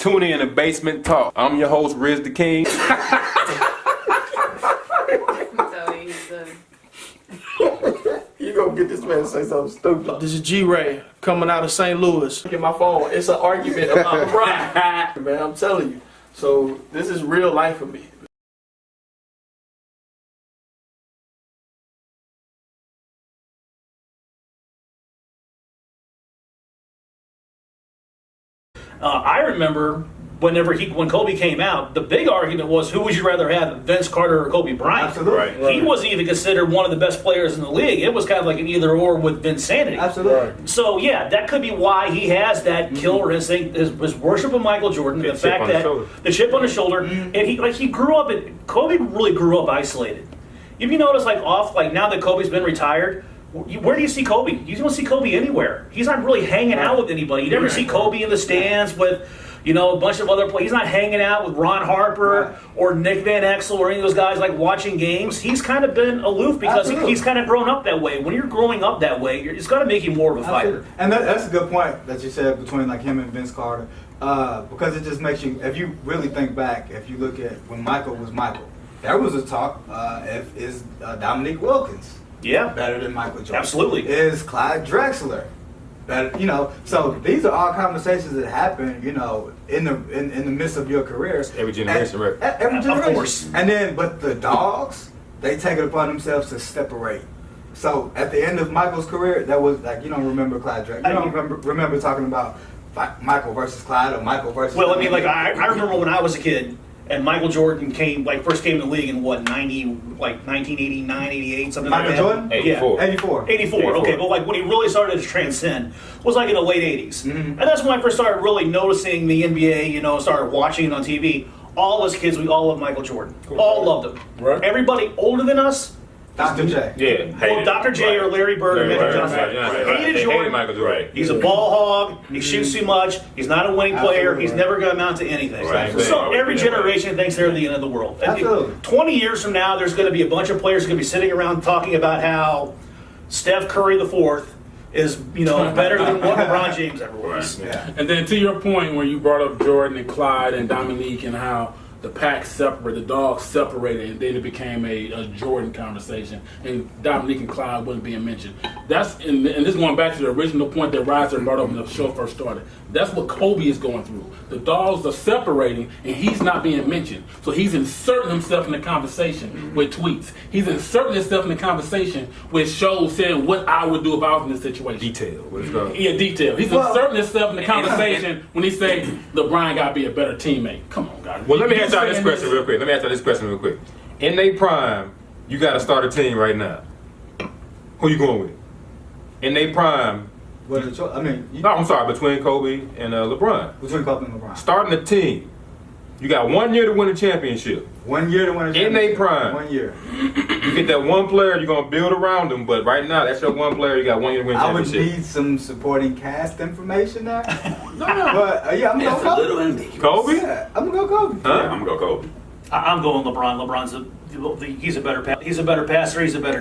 Tune in to Basement Talk. I'm your host, Riz the King. You gonna get this man to say something stupid. This is G-Ray coming out of St. Louis. Look at my phone. It's an argument about LeBron. Man, I'm telling you. So this is real life for me. I remember when Kobe came out, the big argument was who would you rather have, Vince Carter or Kobe Bryant? Absolutely. Right. He wasn't even considered one of the best players in the league. It was kind of like an either or with Vinsanity. Absolutely. So yeah, that could be why he has that killer instinct, his worship of Michael Jordan, the fact that the chip on his shoulder, and he grew up. Kobe really grew up isolated. If you notice, now that Kobe's been retired. Where do you see Kobe? You don't see Kobe anywhere. He's not really hanging out with anybody. You never see Kobe in the stands with, a bunch of other players. He's not hanging out with Ron Harper or Nick Van Exel or any of those guys watching games. He's kind of been aloof because he's kind of grown up that way. When you're growing up that way, it's got to make you more of a fighter. And that's a good point that you said between him and Vince Carter, because it just makes you, if you really think back, if you look at when Michael was Michael, there was a talk is Dominique Wilkins. Yeah, better than Michael Jordan. Absolutely. Is Clyde Drexler better? So these are all conversations that happen, in the midst of your career. Every generation, right? Every generation. Of course. And then, but the dogs, they take it upon themselves to separate. So at the end of Michael's career, that was you don't remember Clyde Drexler. You don't remember talking about Michael versus Clyde or Michael versus. Well, I remember when I was a kid. And Michael Jordan first came to the league in 1989, 88, something like that. Michael Jordan? 84. 84. Okay, but when he really started to transcend was in the late 80s. Mm-hmm. And that's when I first started really noticing the NBA, started watching it on TV. All us kids, we all love Michael Jordan. Cool. All loved him. Right. Everybody older than us, Dr. J. Yeah. Dr. J or Larry Bird or Magic Johnson. Hated Jordan. Michael Jordan. He's a ball hog. He shoots too much. He's not a winning player. He's never going to amount to anything. So every generation thinks they're the end of the world. Absolutely. 20 years from now, there's going to be a bunch of players going to be sitting around talking about how Steph Curry IV is, better than what LeBron James ever was. Yeah. And then to your point where you brought up Jordan and Clyde and Dominique and how the pack separated, the dogs separated, and then it became a Jordan conversation, and Dominique and Clyde wasn't being mentioned. And this is going back to the original point that Riser brought up when the show first started. That's what Kobe is going through. The dogs are separating, and he's not being mentioned. So he's inserting himself in the conversation with tweets. He's inserting himself in the conversation with shows saying what I would do if I was in this situation. Detail. Detail. He's inserting himself in the conversation when he say LeBron got to be a better teammate. Come on, guys. Well, let me ask y'all this question real quick. In their prime, you got to start a team right now. Who you going with? In their prime. I'm sorry, between Kobe and LeBron. Between Kobe and LeBron. Starting a team. You got 1 year to win a championship. 1 year to win a championship. In their prime. 1 year. You get that one player, you're going to build around them, but right now, that's your one player, you got 1 year to win a championship. I would need some supporting cast information there. But, I'm going to go Kobe? Yeah, I'm going to go Kobe. Huh? Yeah, I'm going to go Kobe. I'm going LeBron. He's a better passer. He's a better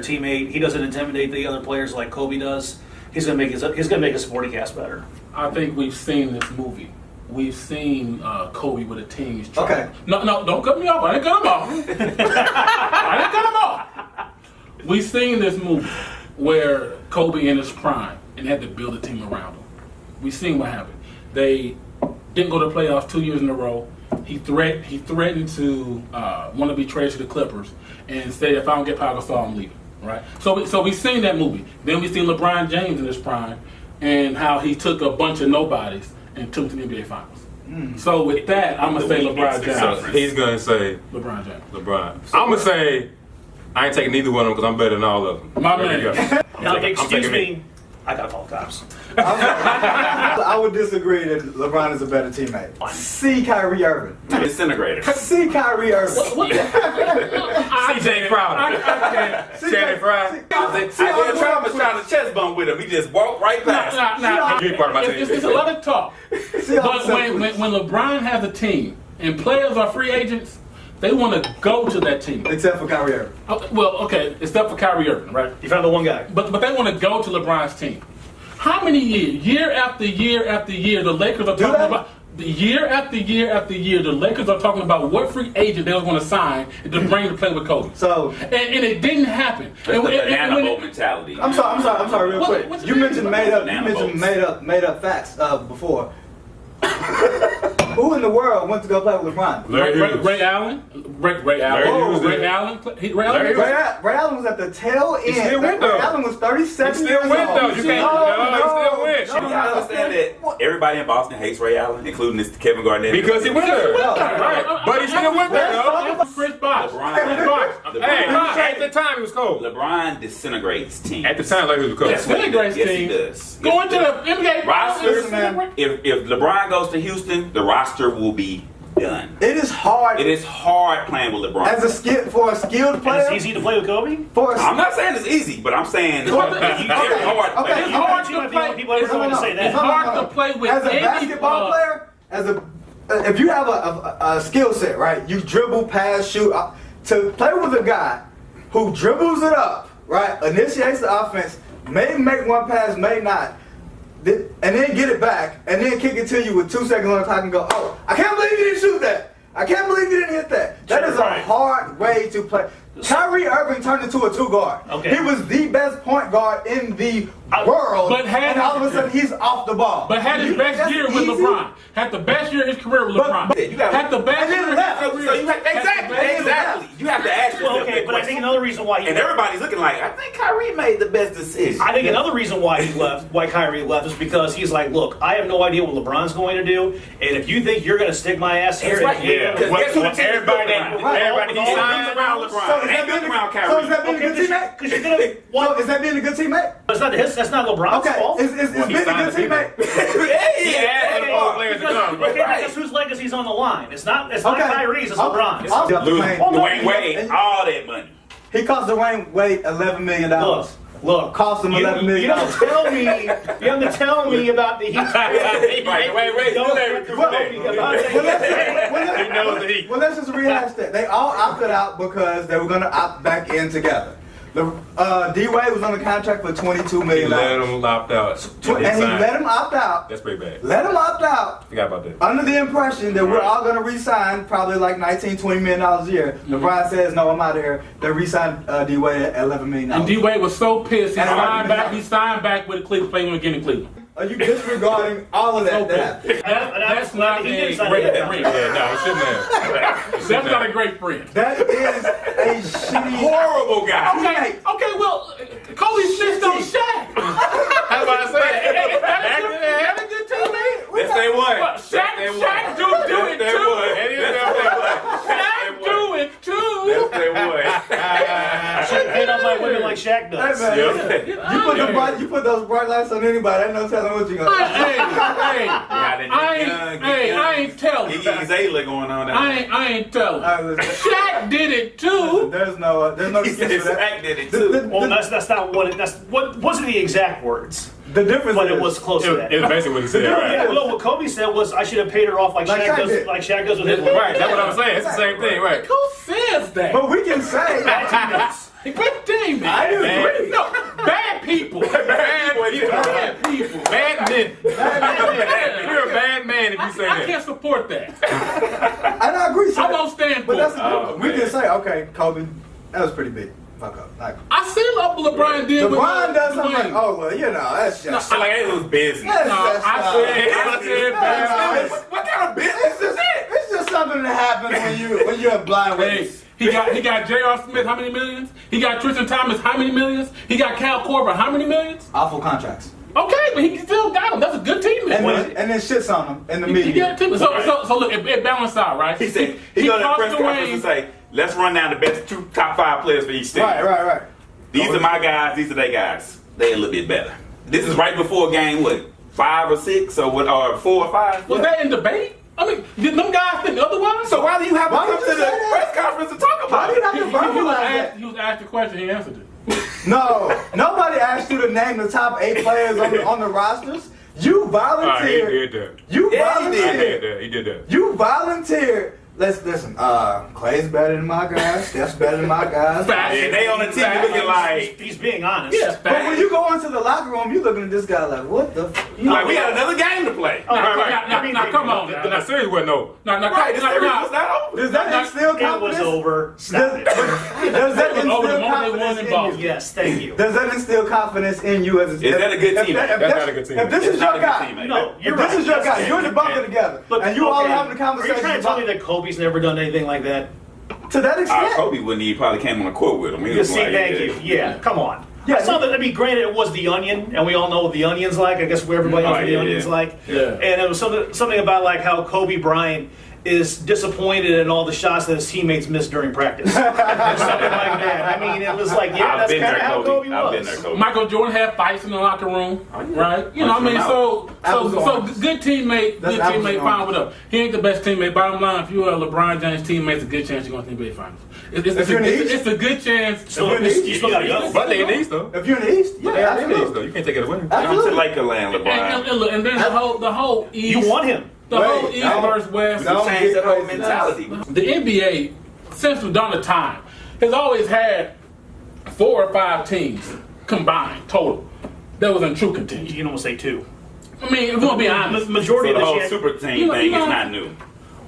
teammate. He doesn't intimidate the other players like Kobe does. He's going to make his supporting cast better. I think we've seen this movie. We've seen Kobe with a team. Okay. No, don't cut me off. I didn't cut him off. We've seen this movie where Kobe in his prime and had to build a team around him. We've seen what happened. They didn't go to the playoffs 2 years in a row. He threatened to want to be traded to the Clippers and said, if I don't get Pau Gasol, I'm leaving. Right. So we've seen that movie. Then we've seen LeBron James in his prime and how he took a bunch of nobodies and took them to the NBA Finals. So with that, I'm going to say LeBron James. So he's going to say LeBron James. LeBron. I'm going to say I ain't taking neither one of them because I'm better than all of them. My man. Now, excuse me. I got to call cops. I would disagree that LeBron is a better teammate. See Kyrie Irving. Disintegrator. See Kyrie Irving. CJ Crowder. Shannon Fry. I was trying to chest bump with him. He just walked right past. You ain't part of my team. It's a lot of talk. But when LeBron has a team and players are free agents, they want to go to that team. Except for Kyrie Irving. Okay, except for Kyrie Irving, right? You found the one guy. But they want to go to LeBron's team. How many years, year after year after year, the Lakers are talking about. year after year after year, the Lakers are talking about what free agent they were going to sign to bring to play with Kobe. So, and it didn't happen. That's the banana boat mentality. I'm sorry, real quick. What's You the mentioned banana made up facts before. Who in the world went to go play with LeBron? Ray Allen. Ray Allen. Ray Allen was at the tail end. still went, though. Ray Allen was 37 He years still went, old. though. You can't. He still went. You gotta understand that everybody in Boston hates Ray Allen, including this Kevin Garnett. Because he went there. Right. But he still went there, though. Chris Bosh. Hey, at the time, it was cold. LeBron disintegrates teams. At the time, like it was cold. Disintegrates Yes, he teams. does. Going to the NBA Rosters, man. if LeBron goes to Houston, the roster will be done. It is hard. It is hard playing with LeBron. As a skilled And player. it's easy to play with Kobe? I'm not saying it's easy, but I'm saying it's hard. Okay. Play. hard You might to be one play. people ever going to say It's that. hard to play with As a any basketball player, if you have a skill set, right? You dribble, pass, shoot. To play with a guy who dribbles it up, right? Initiates the offense, may make one pass, may not, and then get it back, and then kick it to you with 2 seconds on the clock and go, oh, I can't believe you didn't shoot that. I can't believe you didn't hit that. That is a hard way to play. Kyrie Irving turned into a 2 guard. Okay. He was the best point guard in the world, and all of a sudden he's off the ball. But had his best year with LeBron. Had the best year of his career with LeBron. Had the best year of his career. So you have, exactly. You have to ask yourself. Well, okay, that but I question. think another reason why he And everybody's looking like, I think Kyrie made the best decision. I think another reason why he left, why Kyrie left, is because he's like, look, I have no idea what LeBron's going to do, and if you think you're going to stick my ass here, That's right. Yeah. Because guess who the team is Everybody built that- around? everybody He signed around LeBron. Ain't built around Kyrie. So is that being a good teammate? Because you're gonna So is that being a good teammate? That's not LeBron's Okay, fault. is being a good teammate? All players to come. Okay, because whose legacy's on the line? It's not Kyrie's, it's LeBron's. Losing Dwayne Wade all that money. He cost Dwayne Wade $11 million. Look, Cost him $11 million. You don't tell me. You have to tell me about the Heat. Wait. Don't tell me about the Heat. Well, let's just rehash that. They all opted out because they were going to opt back in together. D-Wade was on the contract for $22 He million. let him opt out. And he let him opt out. That's pretty bad. Let him opt out. Forgot about that. Under the impression that we're all going to re-sign probably like $19, $20 million a year. LeBron says, no, I'm out of here. They re-signed D-Wade at $11 million. And D-Wade was so pissed, And he signed back with the Cleveland, playing again in Cleveland. Are you disregarding all of that? That's not a great friend. Yeah, no, it shouldn't have. That's not a great friend. That is a shitty, Horrible guy. Okay, well, Kobe snitched on Shaq. How about I say That a good teammate? Yes, they won. Shaq do it too. Shaq do it too. Yes, they won. I should hit on my women like Shaq does. Hey, man, you put those bright lights on anybody, ain't no telling what you're going to do. I ain't telling. Iggy Azalea going on now. I ain't telling. Shaq did it too. Listen, there's no He excuse said for that. Shaq did it too. Well, that's not what what wasn't the exact words, The difference but is, it was close to that. It's basically what he said. Yeah, Right. well, what Kobe said was, I should have paid her off like Shaq does, did. like Shaq does with his women. Right, that's what I'm saying. It's the same thing, right? Who says that? But we can say, Good team, I agree. No, bad people. Bad people. Bad men. You're a bad man if you say I that. can't support that. and I agree. I won't stand for But that's it. the difference. We can say, okay, Kobe, that was pretty big. Fuck up. Like, I see what LeBron did with LeBron does something like, Dwayne. oh, well, that's just. So like it was business. That's just, I said bad. What kind of business is that? It's just something that happens when you're a blind Hey, witness. he got J.R. Smith how many millions? He got Tristan Thomas how many millions? He got Cal Korver how many millions? Awful contracts. Okay, but he still got him. That's a good teammate. And then shits on him in the He media. got a teammate. So look, it balanced out, right? He said he go to the crossed press conference and say, "Let's run down the best top 5 players for each team. Right. These are my guys. These are their guys. They a little bit better. This is right before game 5 or 6 or 4 or 5. Was that in debate? I mean, did them guys think otherwise? So why do you have to Why come would to you the say that? press conference to talk Why about do you it? have to verbalize that? He was asked the question, he answered it. No, nobody asked you to name the top 8 players on the rosters. You volunteered. He did that. You Yeah, he volunteered. He did that. You volunteered Listen. Clay's better than my guys. Steph's better than my guys. And they on the team looking like. He's being honest. Yeah, But when you go into the locker room, you looking at this guy like, what the? Like we got another game to play. Now, come on. The series wasn't over. Now, Right, the series was not over. Does that instill It was confidence? over. Stop it. Does that It was over the instill moment they won confidence in in Boston. you? Yes, thank you. Does that instill confidence in you as a Is that a good team? That's not a good team. If this It's is not your a good guy, teammate. No, you're if right. this is your That's- guy, you're in the bunker together, But, and you all okay, having a Are conversation you trying to tell me about, that Kobe's never done anything like that? to that extent. Kobe wouldn't. He probably came on a court with him. He You was see, like, thank you. Yeah, come on. Yeah, I saw that. I mean, granted, it was the Onion, and we all know what the Onion's like. I guess where everybody knows what the yeah, Onion's yeah. like. Yeah. And it was something about like how Kobe Bryant is disappointed in all the shots that his teammates missed during practice. Something like that. I mean, it was like, yeah, I've that's been kind there, of how Kobe I've been was. there, Kobe. Michael Jordan had fights in the locker room, right? You know what I mean? So good teammate, That's good apples teammate, and fine oranges. with up. He ain't the best teammate. Bottom line, if you're a LeBron James teammate, it's a good chance you're going to the NBA Finals. If you're in the East? It's a good chance. So you still got to go. But they in the East though. If you're in the East, But yeah, they in the East absolutely. though. You can't take it away. Come to Absolutely. Lakerland, LeBron. And then the whole East. You want him. The whole Wait, East no. versus West. No. Change that whole mentality. The NBA, since the dawn of time, has always had 4 or 5 teams combined total that was in true contention. You can almost say two. I mean, if we're gonna be honest, Majority So the of whole the super team You know- thing you know- is not new.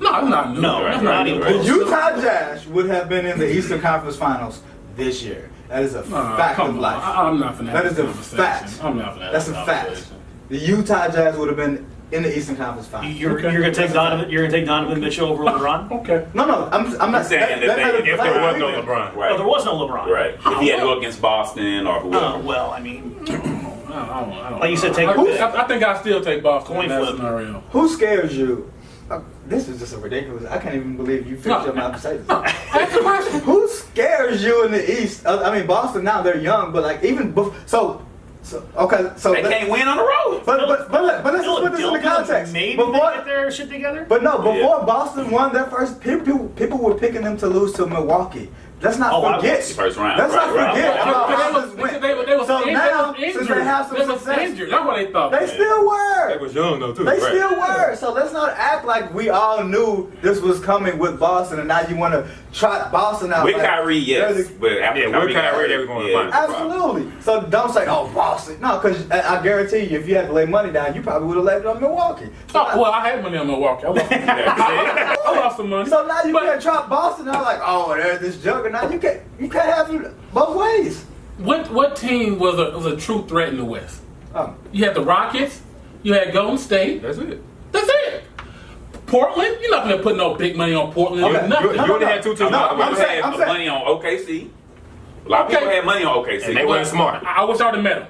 no, it's not new. No, That's right, not right, new. right. The Utah Jazz would have been in the Eastern Conference Finals this year. That is a fact Come of on. life. I'm not finna have That is this a conversation. fact. I'm not finna have That's this a fact. conversation. The Utah Jazz would have been in the Eastern Conference Finals. You're gonna take Donovan. You're gonna take Donovan Mitchell over LeBron. Okay. No, I'm not saying that they- If there was no LeBron. Right. Oh, there was no LeBron. Right. If he had to go against Boston or whoever. Oh well, I mean, I don't Like you said, take a I, pick. I think I still take Boston Coin in that flip. scenario. Who scares you? This is just a ridiculous. I can't even believe you fixed your mouth to say this. Who scares you in the East? I mean, Boston now they're young, but like even so okay. So They can't win on the road. but let's just put this in the context. Maybe Before, they get their shit together. but no, before Boston won their first, people were picking them to lose to Milwaukee. Let's not Oh, I forget. was. First round. Let's not Right, forget right. how Because Boston went. they was So injured. now, They was since they have some They was success- injured. That's what they thought. They still were. They was young though too. They right? still were. So let's not act like we all knew this was coming with Boston, and now you want to trot Boston out. With like, Kyrie, yes. they're the- But after Yeah, with Kyrie, they were going to yeah, find it. Absolutely. So don't say, "Oh, Boston." No, because I guarantee you, if you had to lay money down, you probably would have laid it on Milwaukee. So, Oh, well, I had money on Milwaukee. I lost some money. I lost some money. so now you But- can't trot Boston out like, "Oh, there's this juggernaut." You can't have it both ways. What team was a true threat in the West? You had the Rockets. You had Golden State. That's it. That's it. Portland. You're not gonna put no big money on Portland. Okay. Nothing. You only had 2 teams. No, out the I'm way. saying- had money on OKC. A lot of Okay. people had money on OKC. And they weren't smart. I wish I would have met him.